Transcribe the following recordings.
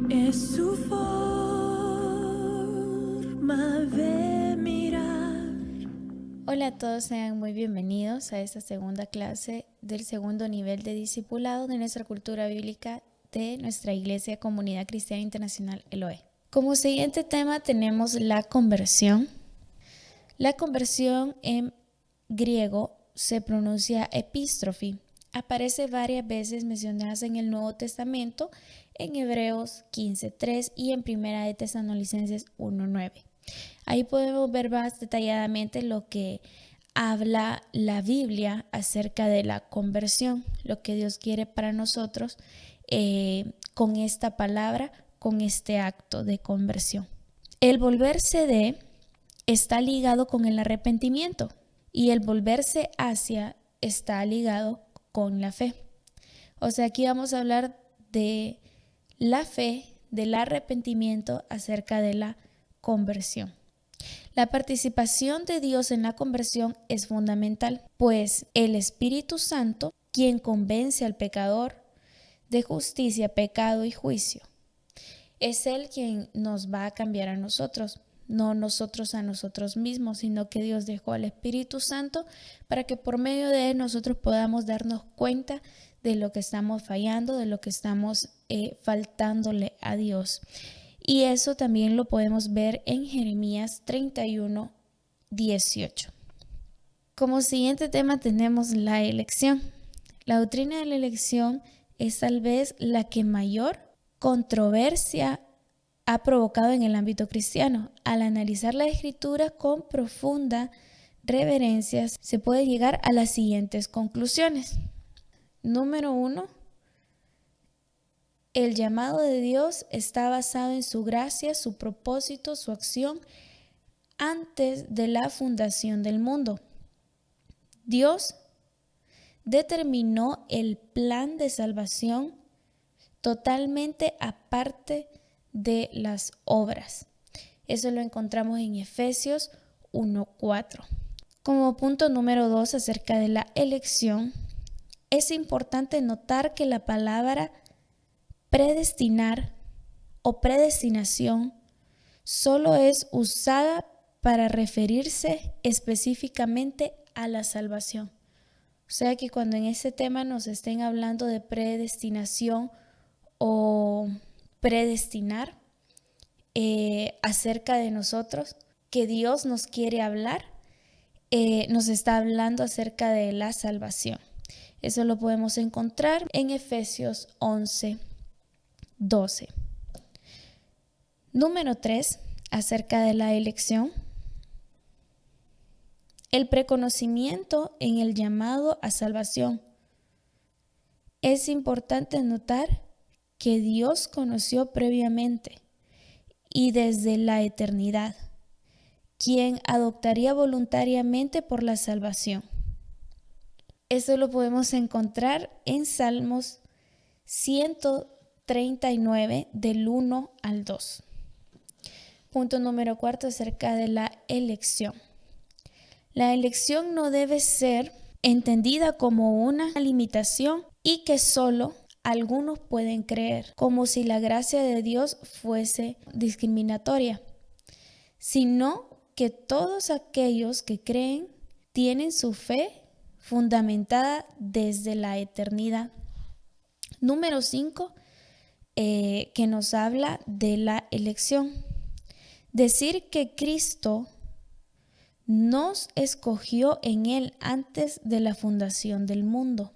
Es su forma de mirar. Hola a todos, sean muy bienvenidos a esta segunda clase del segundo nivel de discipulado de nuestra cultura bíblica de nuestra Iglesia Comunidad Cristiana Internacional Elohe. Como siguiente tema tenemos la conversión. La conversión en griego se pronuncia epístrofe. Aparece varias veces mencionadas en el Nuevo Testamento, en Hebreos 15:3 y en Primera de Tesalonicenses 1:9. Ahí podemos ver más detalladamente lo que habla la Biblia acerca de la conversión, lo que Dios quiere para nosotros con esta palabra, con este acto de conversión. El volverse de está ligado con el arrepentimiento y el volverse hacia está ligado con la fe. O sea, aquí vamos a hablar de la fe, del arrepentimiento acerca de la conversión. La participación de Dios en la conversión es fundamental, pues el Espíritu Santo, quien convence al pecador de justicia, pecado y juicio, es Él quien nos va a cambiar a nosotros, no nosotros a nosotros mismos, sino que Dios dejó al Espíritu Santo para que por medio de Él nosotros podamos darnos cuenta de lo que estamos fallando, de lo que estamos faltándole a Dios. Y eso también lo podemos ver en Jeremías 31:18. Como siguiente tema tenemos la elección. La doctrina de la elección es tal vez la que mayor controversia ha provocado en el ámbito cristiano. Al analizar la Escritura con profunda reverencia, se puede llegar a las siguientes conclusiones. Número 1. El llamado de Dios está basado en su gracia, su propósito, su acción antes de la fundación del mundo. Dios determinó el plan de salvación totalmente aparte de las obras. Eso lo encontramos en Efesios 1:4. Como punto número 2 acerca de la elección, es importante notar que la palabra predestinar o predestinación solo es usada para referirse específicamente a la salvación. O sea que cuando en este tema nos estén hablando de predestinación o predestinar acerca de nosotros, que Dios nos quiere hablar, nos está hablando acerca de la salvación. Eso lo podemos encontrar en Efesios 11:12. Número 3, acerca de la elección. El preconocimiento en el llamado a salvación. Es importante notar que Dios conoció previamente y desde la eternidad quien adoptaría voluntariamente por la salvación. Eso lo podemos encontrar en Salmos 139 del 1 al 2. Punto número 4 acerca de la elección. La elección no debe ser entendida como una limitación y que solo algunos pueden creer, como si la gracia de Dios fuese discriminatoria, sino que todos aquellos que creen tienen su fe fundamentada desde la eternidad. Número 5, que nos habla de la elección. Decir que Cristo nos escogió en Él antes de la fundación del mundo.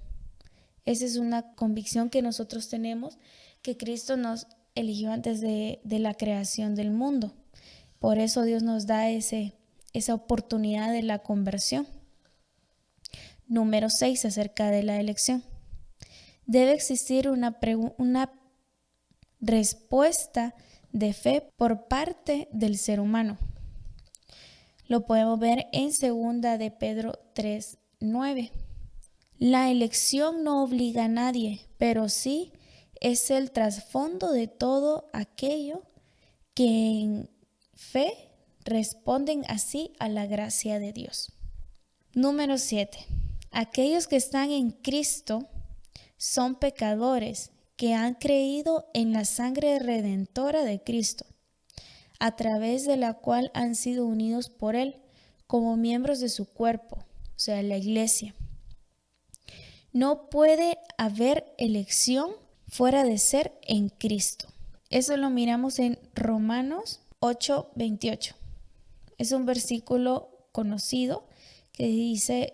Esa es una convicción que nosotros tenemos, que Cristo nos eligió antes de la creación del mundo. Por eso Dios nos da esa oportunidad de la conversión. Número 6, acerca de la elección. Debe existir una respuesta de fe por parte del ser humano. Lo podemos ver en 2 de Pedro 3:9. La elección no obliga a nadie, pero sí es el trasfondo de todo aquello que en fe responden así a la gracia de Dios. Número 7. Aquellos que están en Cristo son pecadores que han creído en la sangre redentora de Cristo, a través de la cual han sido unidos por Él como miembros de su cuerpo, o sea, la iglesia. No puede haber elección fuera de ser en Cristo. Eso lo miramos en Romanos 8:28. Es un versículo conocido que dice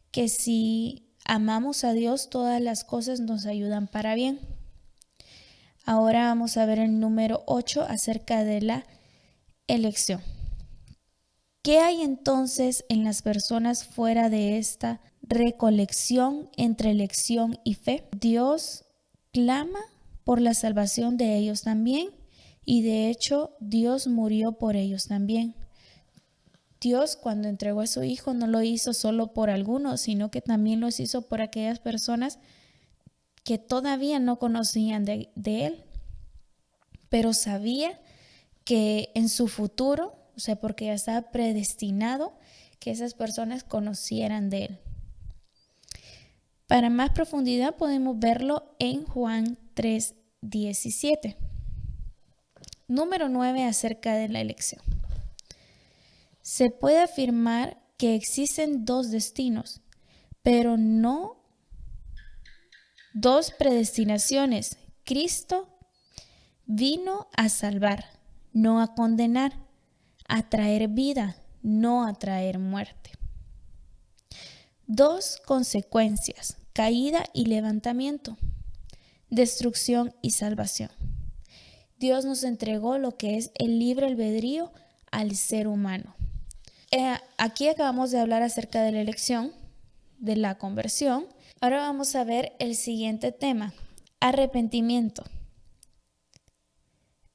que si amamos a Dios, todas las cosas nos ayudan para bien. Ahora vamos a ver el número 8 acerca de la elección. ¿Qué hay entonces en las personas fuera de esta recolección entre elección y fe? Dios clama por la salvación de ellos también, y de hecho Dios murió por ellos también. Dios, cuando entregó a su Hijo, no lo hizo solo por algunos, sino que también los hizo por aquellas personas que todavía no conocían de Él, pero sabía que en su futuro, o sea, porque ya estaba predestinado que esas personas conocieran de Él. Para más profundidad podemos verlo en Juan 3:17. Número 9 acerca de la elección. Se puede afirmar que existen dos destinos, pero no dos predestinaciones. Cristo vino a salvar, no a condenar, a traer vida, no a traer muerte. Dos consecuencias: caída y levantamiento, destrucción y salvación. Dios nos entregó lo que es el libre albedrío al ser humano. Aquí acabamos de hablar acerca de la elección, de la conversión. Ahora vamos a ver el siguiente tema: arrepentimiento.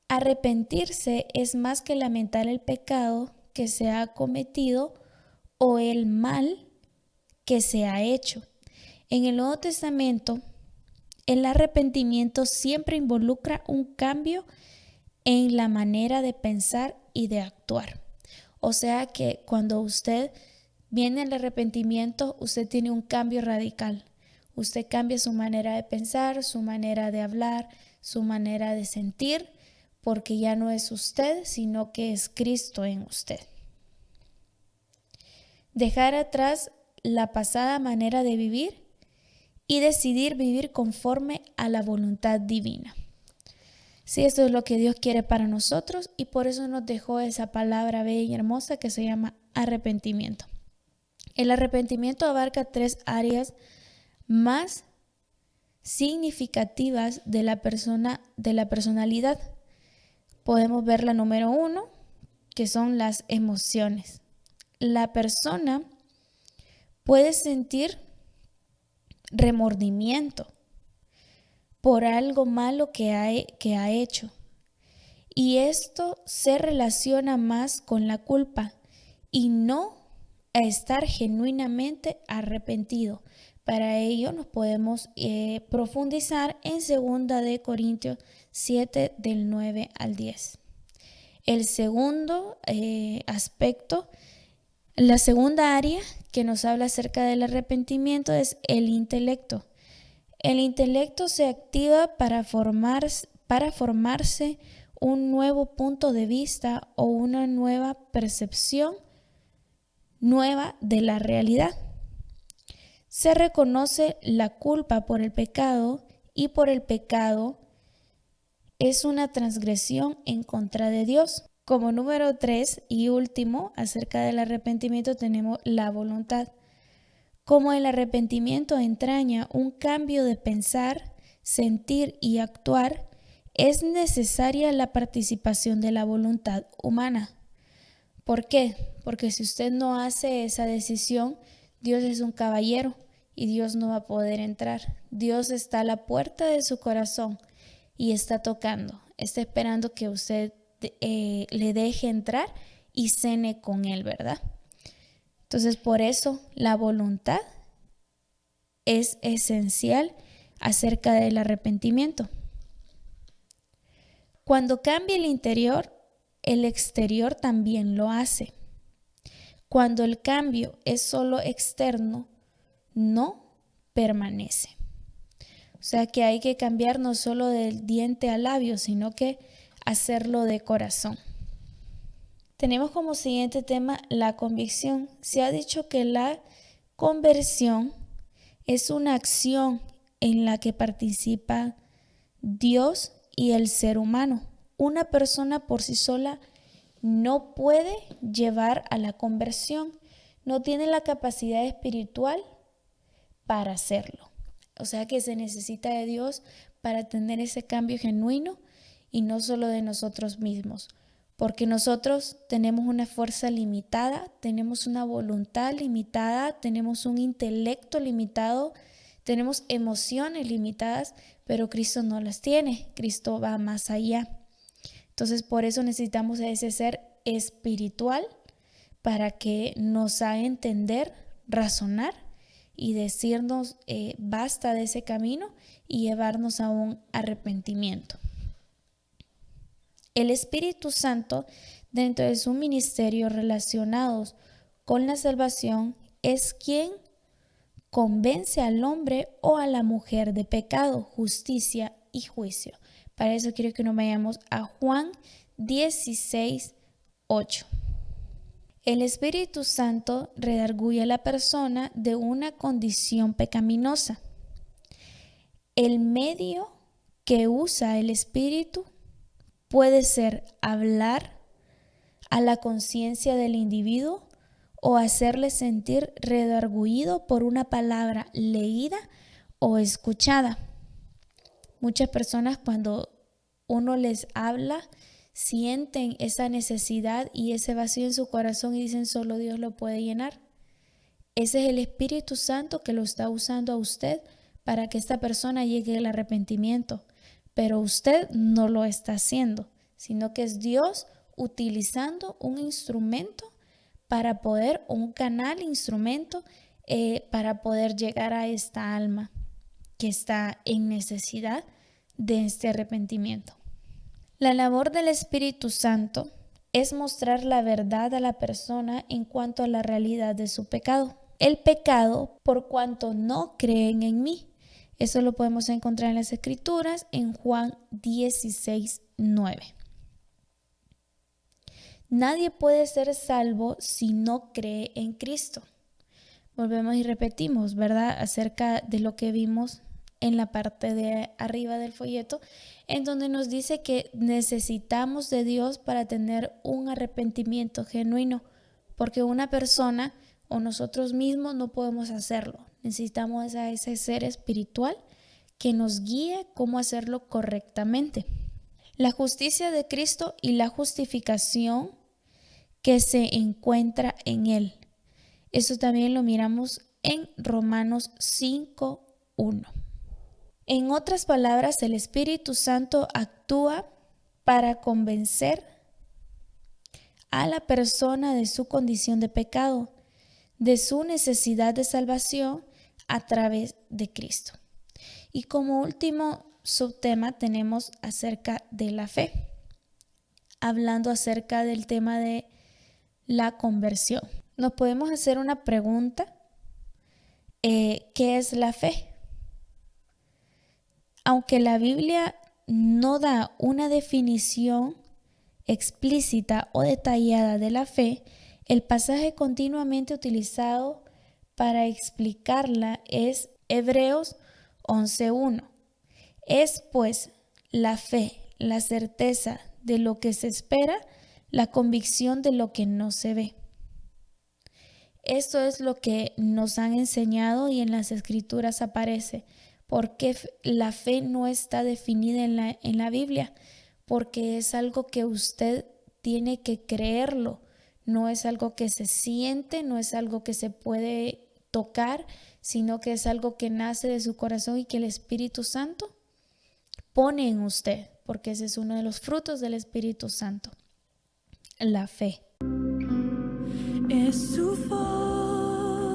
Arrepentirse es más que lamentar el pecado que se ha cometido o el mal que se ha hecho. En el Nuevo Testamento, el arrepentimiento siempre involucra un cambio en la manera de pensar y de actuar. O sea que cuando usted viene al arrepentimiento, usted tiene un cambio radical. Usted cambia su manera de pensar, su manera de hablar, su manera de sentir, porque ya no es usted, sino que es Cristo en usted. Dejar atrás la pasada manera de vivir y decidir vivir conforme a la voluntad divina. Sí, esto es lo que Dios quiere para nosotros, y por eso nos dejó esa palabra bella y hermosa que se llama arrepentimiento. El arrepentimiento abarca tres áreas más significativas de la personalidad. Podemos ver la número 1, que son las emociones. La persona puede sentir remordimiento por algo malo que ha hecho, y esto se relaciona más con la culpa y no a estar genuinamente arrepentido. Para ello nos podemos profundizar en 2 de Corintios 7 del 9 al 10. El segundo aspecto, la segunda área que nos habla acerca del arrepentimiento es el intelecto. El intelecto se activa para formarse un nuevo punto de vista o una nueva percepción nueva de la realidad. Se reconoce la culpa por el pecado, y por el pecado es una transgresión en contra de Dios. Como número 3 y último acerca del arrepentimiento tenemos la voluntad. Como el arrepentimiento entraña un cambio de pensar, sentir y actuar, es necesaria la participación de la voluntad humana. ¿Por qué? Porque si usted no hace esa decisión, Dios es un caballero y Dios no va a poder entrar. Dios está a la puerta de su corazón y está tocando, está esperando que usted le deje entrar y cene con Él, ¿verdad? Entonces, por eso la voluntad es esencial acerca del arrepentimiento. Cuando cambia el interior, el exterior también lo hace. Cuando el cambio es solo externo, no permanece. O sea que hay que cambiar no solo del diente al labio, sino que hacerlo de corazón. Tenemos como siguiente tema la convicción. Se ha dicho que la conversión es una acción en la que participa Dios y el ser humano. Una persona por sí sola no puede llevar a la conversión, no tiene la capacidad espiritual para hacerlo. O sea que se necesita de Dios para tener ese cambio genuino y no solo de nosotros mismos, porque nosotros tenemos una fuerza limitada, tenemos una voluntad limitada, tenemos un intelecto limitado, tenemos emociones limitadas, pero Cristo no las tiene, Cristo va más allá. Entonces por eso necesitamos a ese ser espiritual para que nos haga entender, razonar y decirnos basta de ese camino y llevarnos a un arrepentimiento. El Espíritu Santo, dentro de su ministerio relacionados con la salvación, es quien convence al hombre o a la mujer de pecado, justicia y juicio. Para eso quiero que nos vayamos a Juan 16:8. El Espíritu Santo redarguye a la persona de una condición pecaminosa. El medio que usa el Espíritu puede ser hablar a la conciencia del individuo o hacerle sentir redarguido por una palabra leída o escuchada. Muchas personas cuando uno les habla sienten esa necesidad y ese vacío en su corazón y dicen solo Dios lo puede llenar. Ese es el Espíritu Santo que lo está usando a usted para que esta persona llegue al arrepentimiento. Pero usted no lo está haciendo, sino que es Dios utilizando un instrumento para poder, un canal, instrumento, para poder llegar a esta alma que está en necesidad de este arrepentimiento. La labor del Espíritu Santo es mostrar la verdad a la persona en cuanto a la realidad de su pecado. El pecado por cuanto no creen en mí. Eso lo podemos encontrar en las Escrituras en Juan 16:9. Nadie puede ser salvo si no cree en Cristo. Volvemos y repetimos, ¿verdad? Acerca de lo que vimos en la parte de arriba del folleto, en donde nos dice que necesitamos de Dios para tener un arrepentimiento genuino, porque una persona o nosotros mismos no podemos hacerlo. Necesitamos a ese ser espiritual que nos guíe cómo hacerlo correctamente. La justicia de Cristo y la justificación que se encuentra en Él. Eso también lo miramos en Romanos 5:1. En otras palabras, el Espíritu Santo actúa para convencer a la persona de su condición de pecado, de su necesidad de salvación a través de Cristo. Y como último subtema tenemos acerca de la fe, hablando acerca del tema de la conversión. Nos podemos hacer una pregunta, ¿qué es la fe? Aunque la Biblia no da una definición explícita o detallada de la fe, el pasaje continuamente utilizado para explicarla es Hebreos 11:1. Es pues la fe, la certeza de lo que se espera, la convicción de lo que no se ve. Esto es lo que nos han enseñado y en las Escrituras aparece. ¿Por qué la fe no está definida en la Biblia? Porque es algo que usted tiene que creerlo. No es algo que se siente, no es algo que se puede tocar, sino que es algo que nace de su corazón y que el Espíritu Santo pone en usted, porque ese es uno de los frutos del Espíritu Santo, la fe. Es su forma